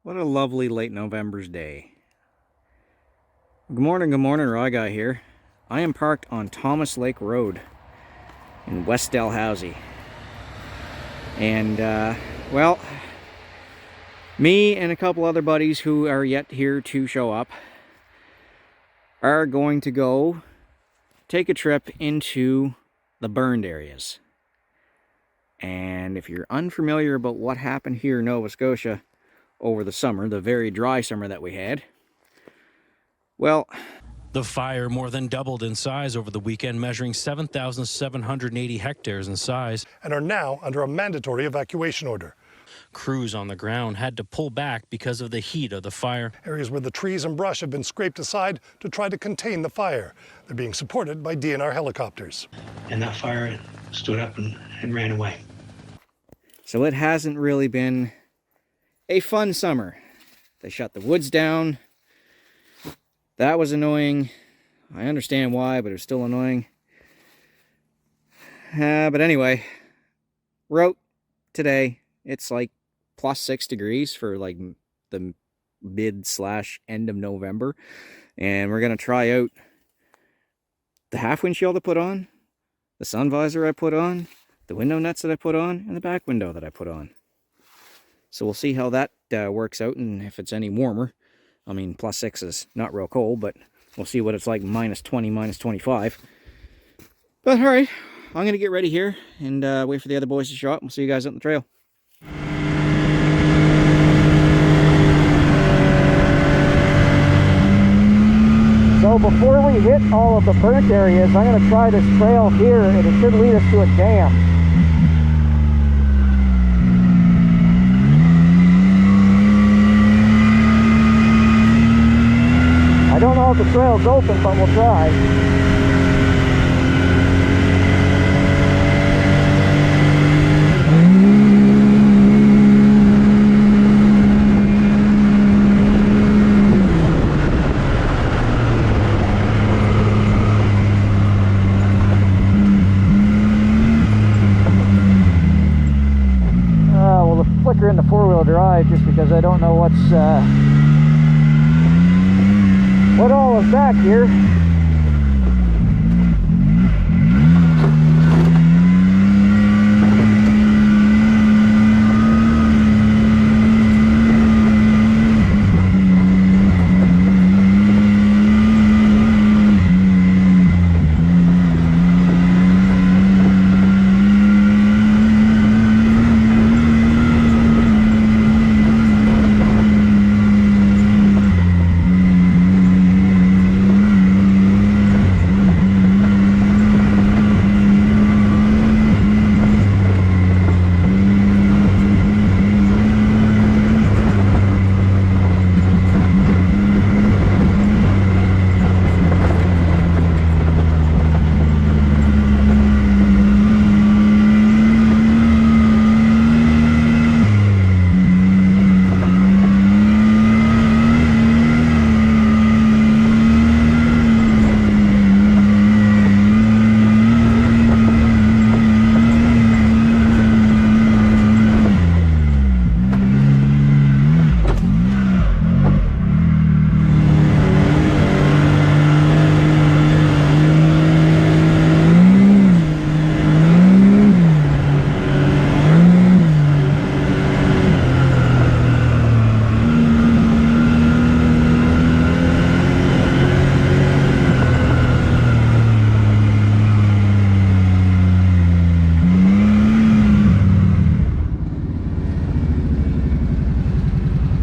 What a lovely late November's day. Good morning, Raw Guy here. I am parked on Thomas Lake Road in West Dalhousie. And, well, me and a couple other buddies who are yet here to show up are going to go take a trip into the burned areas. And if you're unfamiliar about what happened here in Nova Scotia over the summer, the very dry summer that we had, well, the fire more than doubled in size over the weekend, measuring 7,780 hectares in size, and are now under a mandatory evacuation order. Crews on the ground had to pull back because of the heat of the fire. Areas where the trees and brush have been scraped aside to try to contain the fire. They're being supported by DNR helicopters. And that fire stood up and ran away. So it hasn't really been a fun summer. They shut the woods down. That was annoying. I understand why, but it's still annoying. But anyway, we're out today. It's like plus 6 degrees for like the mid/end of November. And we're going to try out the half windshield I put on, the sun visor I put on, the window nuts that I put on, and the back window that I put on. So we'll see how that works out and if it's any warmer. I mean, plus 6 is not real cold, but we'll see what it's like minus 20, minus 25. But all right, I'm going to get ready here and wait for the other boys to show up. We'll see you guys out on the trail. So before we hit all of the burnt areas, I'm going to try this trail here, and it should lead us to a dam. I don't know if the trail's open, but we'll try. We'll flicker into four-wheel drive just because I don't know what all is back here.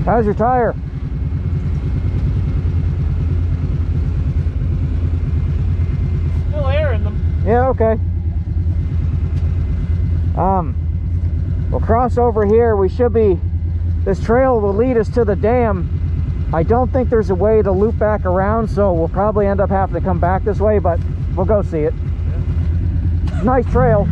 How's your tire? Still air in them. Yeah, okay. We'll cross over here. This trail will lead us to the dam. I don't think there's a way to loop back around, so we'll probably end up having to come back this way, but we'll go see it. Yeah. Nice trail.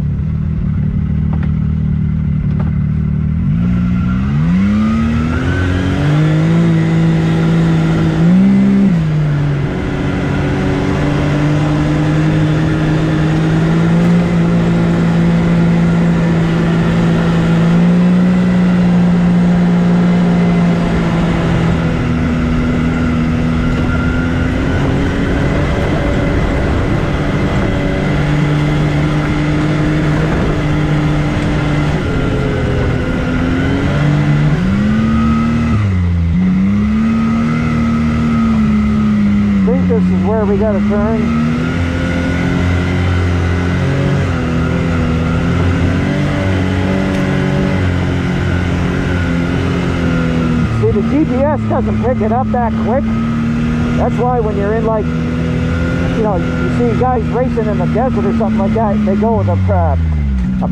where we gotta turn. See, the GPS doesn't pick it up that quick. That's why when you're in, like, you know, you see guys racing in the desert or something like that, they go with a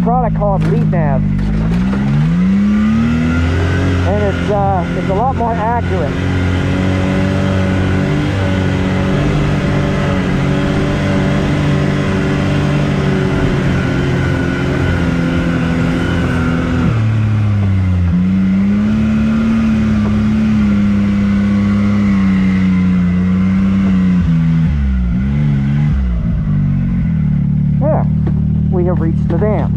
product called Lead Nav. And it's a lot more accurate. We have reached the dam.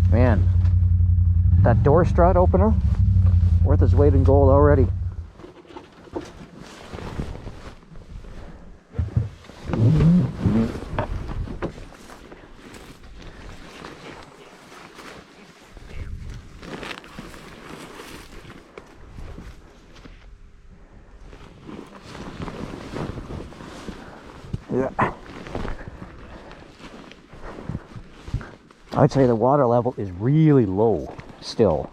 Man, that door strut opener, worth its weight in gold already. Yeah. I'd say the water level is really low still.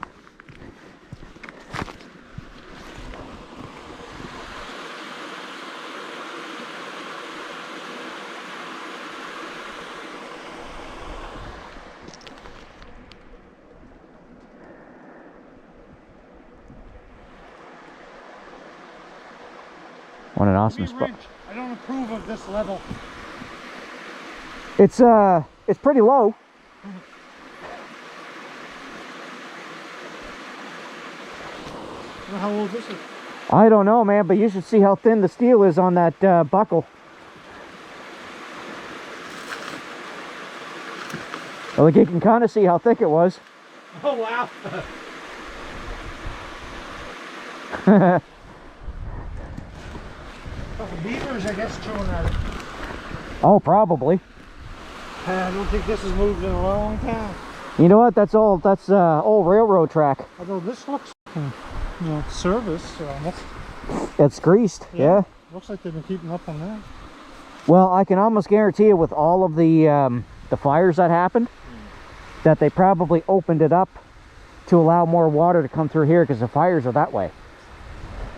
What an awesome spot. I don't approve of this level. It's pretty low. How old is it? I don't know, man, but you should see how thin the steel is on that buckle. Well, like you can kind of see how thick it was. Oh wow! Couple beavers, I guess, chewing at it. Oh, probably. I don't think this has moved in a long time. You know what? That's old railroad track. Although this looks, you know, service. It's greased, yeah. Looks like they've been keeping up on that. Well, I can almost guarantee you with all of the fires that happened, that they probably opened it up to allow more water to come through here because the fires are that way.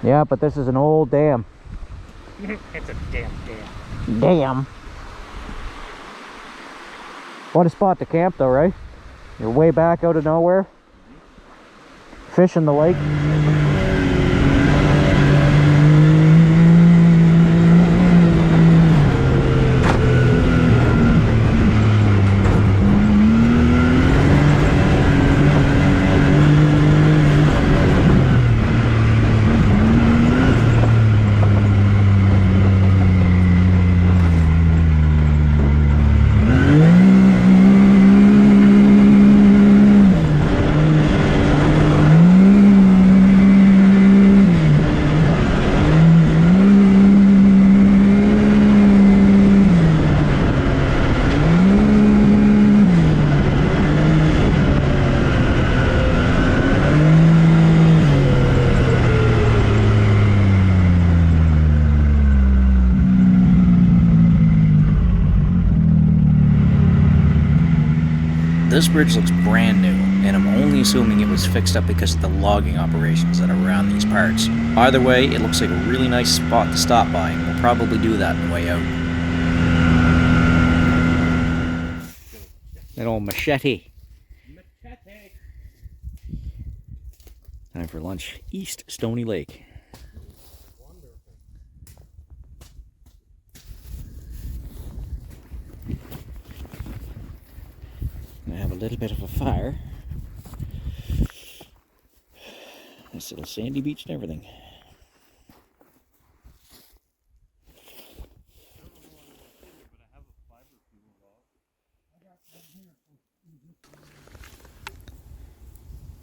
Yeah, but this is an old dam. It's a damn dam. Damn. What a spot to camp though, right? You're way back out of nowhere. Fish in the lake. This bridge looks brand new, and I'm only assuming it was fixed up because of the logging operations that are around these parts. Either way, it looks like a really nice spot to stop by, and we'll probably do that on the way out. That old machete. Time for lunch. East Stony Lake. I have a little bit of a fire. Nice little sandy beach and everything.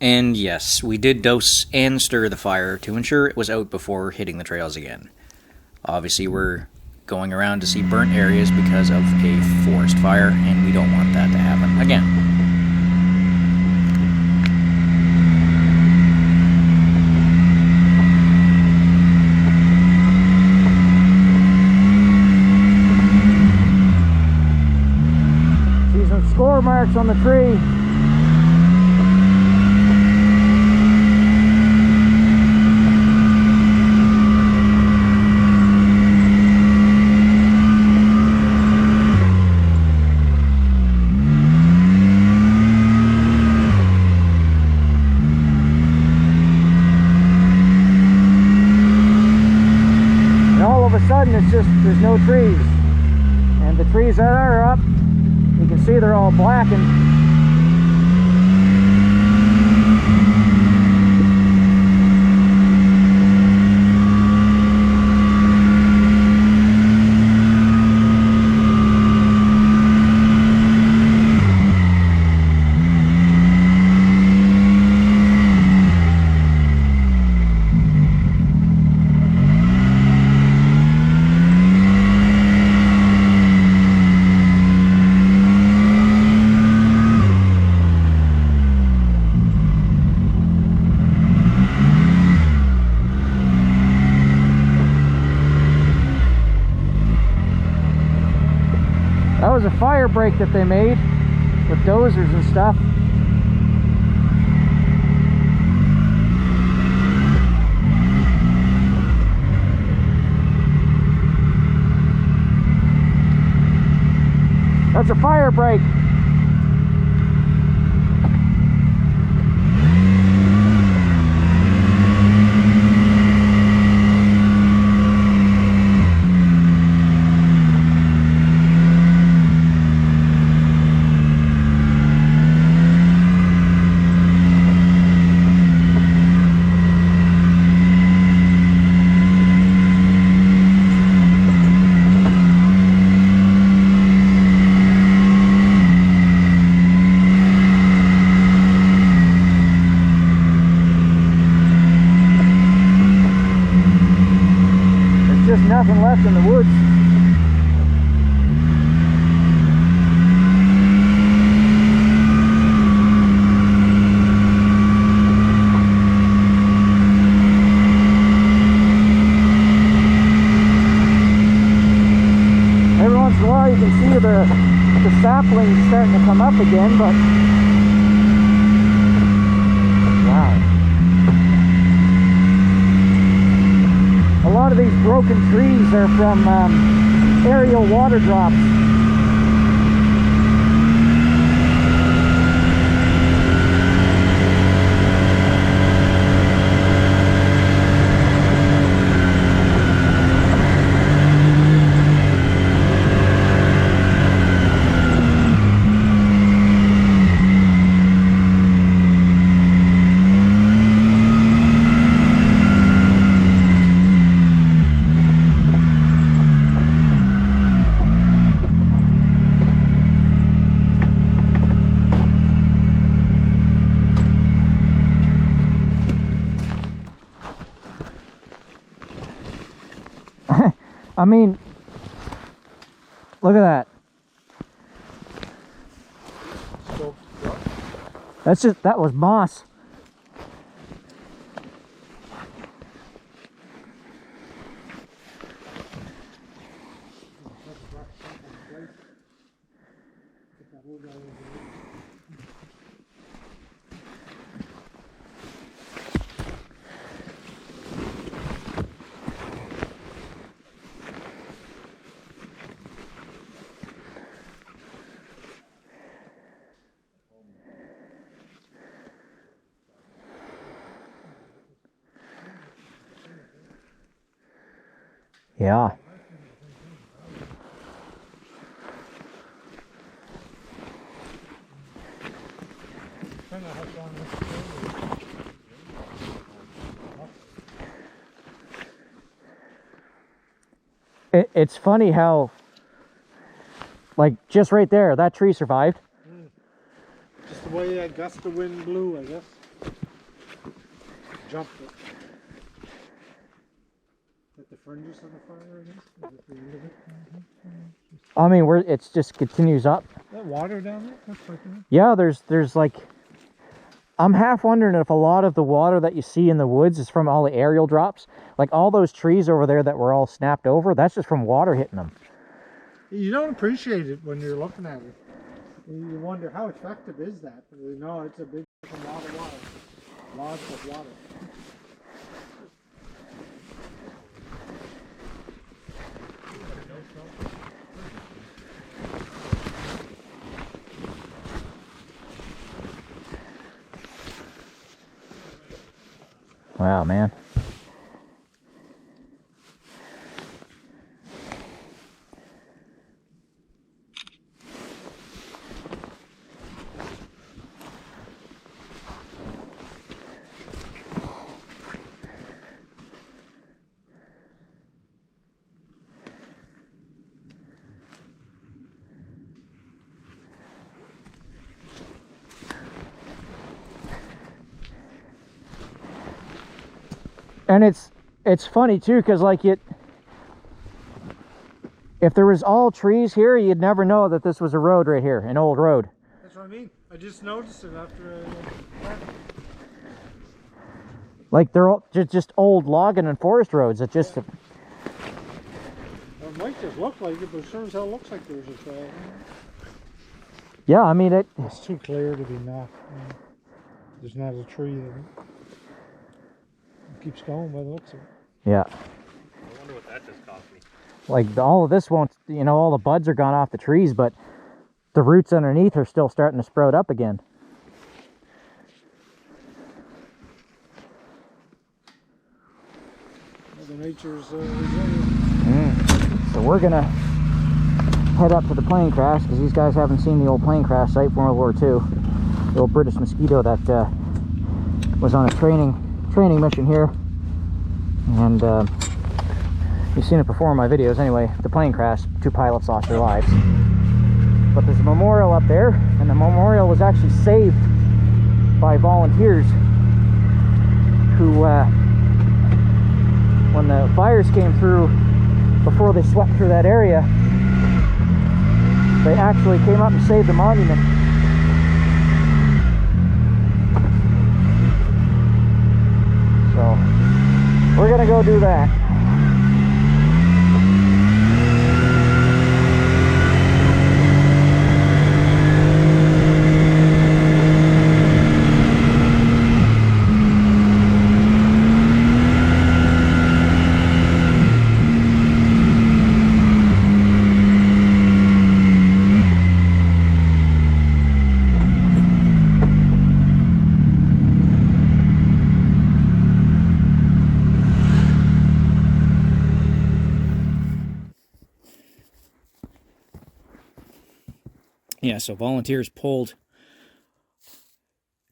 And yes, we did dose and stir the fire to ensure it was out before hitting the trails again. Obviously we're going around to see burnt areas because of a forest fire, and we don't want that to happen again. some score marks on the tree. It's just there's no trees, and the trees that are up, you can see they're all blackened. That was a fire break that they made with dozers and stuff. That's a fire break. Nothing left in the woods. Every once in a while you can see the saplings starting to come up again, but wow. A lot of these broken trees are from aerial water drops. I mean, look at that. That's just, that was moss. Yeah. It's funny how, like, just right there, that tree survived. Just the way a gust of wind blew, I guess. Jumped it. At the fringes of the fire, I guess? Is it the end of it? I mean, it just continues up. Is that water down there? That's quite good. Yeah, there's like, I'm half wondering if a lot of the water that you see in the woods is from all the aerial drops. Like all those trees over there that were all snapped over, that's just from water hitting them. You don't appreciate it when you're looking at it. You wonder how effective is that? No, it's a big lot of water. Lots of water. Wow, man. And it's funny too, because like if there was all trees here, you'd never know that this was a road right here, an old road. That's what I mean. I just noticed it after Like they're all just old logging and forest roads. It just It might just look like it, but it sure as hell looks like there's a trail. yeah, I mean It's too clear to be not. There's not a tree there. It keeps going by the looks of it. yeah. I wonder what that just cost me. Like all of this won't, you know, all the buds are gone off the trees, but the roots underneath are still starting to sprout up again. Mother Nature's resilient. So we're gonna head up to the plane crash because these guys haven't seen the old plane crash site from World War II. The old British Mosquito that was on a training mission here, and you've seen it before in my videos anyway. The plane crash, 2 pilots lost their lives. But there's a memorial up there, and the memorial was actually saved by volunteers who, when the fires came through, before they swept through that area, they actually came up and saved the monument. So we're gonna go do that. Yeah, so volunteers pulled.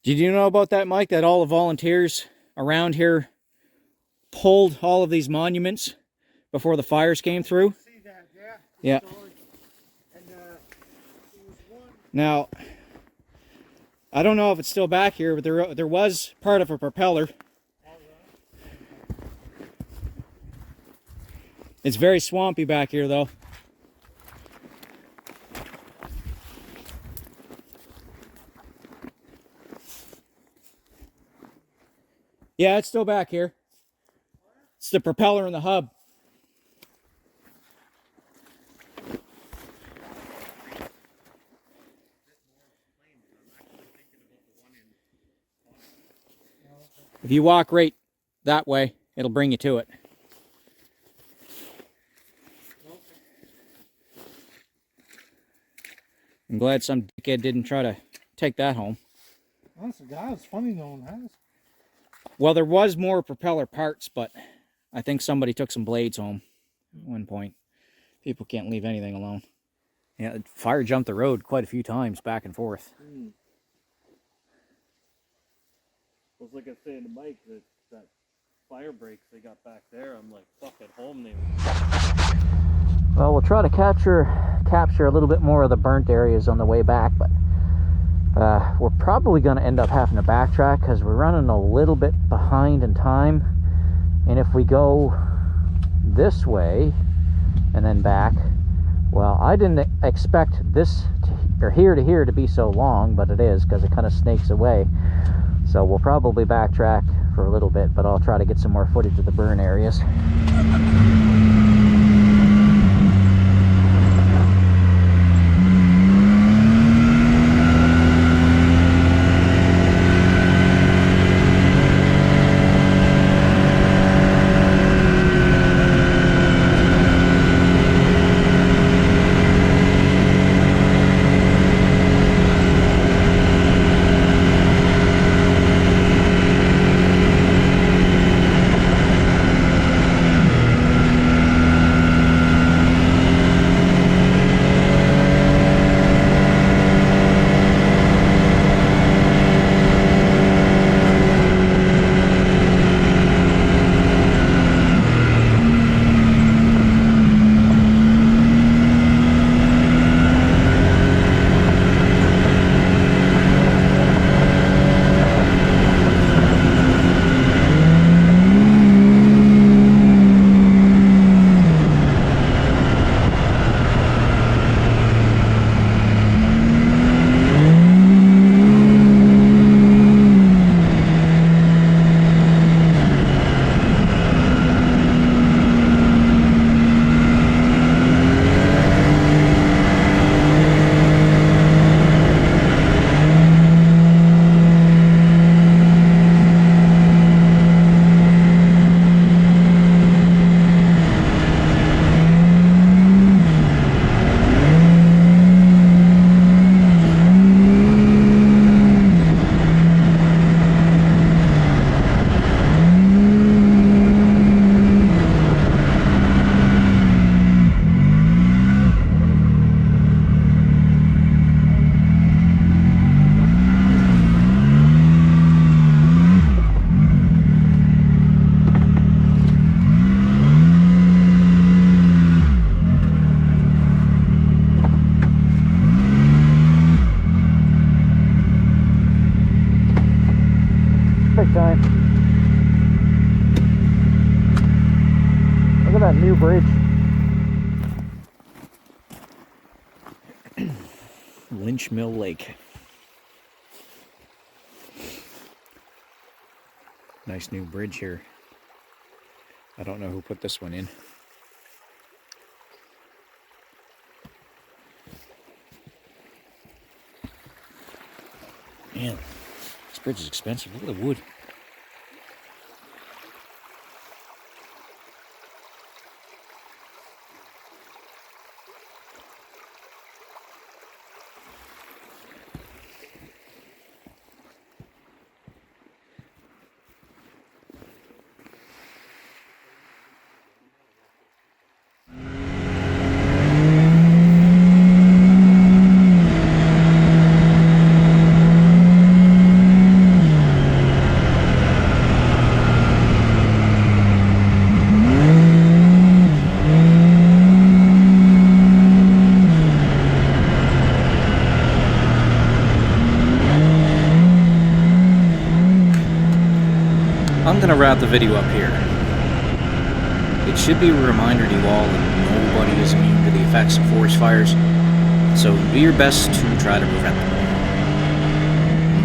Did you know about that, Mike? That all the volunteers around here pulled all of these monuments before the fires came through? See that, yeah? Yeah. And there was one. Now, I don't know if it's still back here, but there was part of a propeller. It's very swampy back here, though. Yeah, it's still back here. It's the propeller and the hub. If you walk right that way, it'll bring you to it. I'm glad some dickhead didn't try to take that home. That's a guy. It's funny no one has. Well, there was more propeller parts, but I think somebody took some blades home at one point. People can't leave anything alone. Yeah, fire jumped the road quite a few times back and forth. It was like I was saying to Mike, that fire breaks they got back there. I'm like, fuck, at home they were. Well, we'll try to capture a little bit more of the burnt areas on the way back, but we're probably going to end up having to backtrack because we're running a little bit behind in time. And if we go this way and then back, well, I didn't expect this or here to here to be so long, but it is because it kind of snakes away. So we'll probably backtrack for a little bit, but I'll try to get some more footage of the burn areas. time. Look at that new bridge. Lynch Mill Lake. Nice new bridge here. I don't know who put this one in. Man, this bridge is expensive. Look at the wood. I'm going to wrap the video up here. It should be a reminder to you all that nobody is immune to the effects of forest fires, so do your best to try to prevent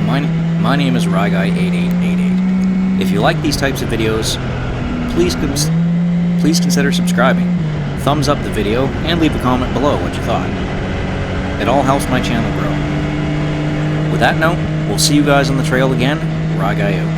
them. My name is RyGuy8888. If you like these types of videos, please consider subscribing, thumbs up the video, and leave a comment below what you thought. It all helps my channel grow. With that note, we'll see you guys on the trail again. RyGuy out.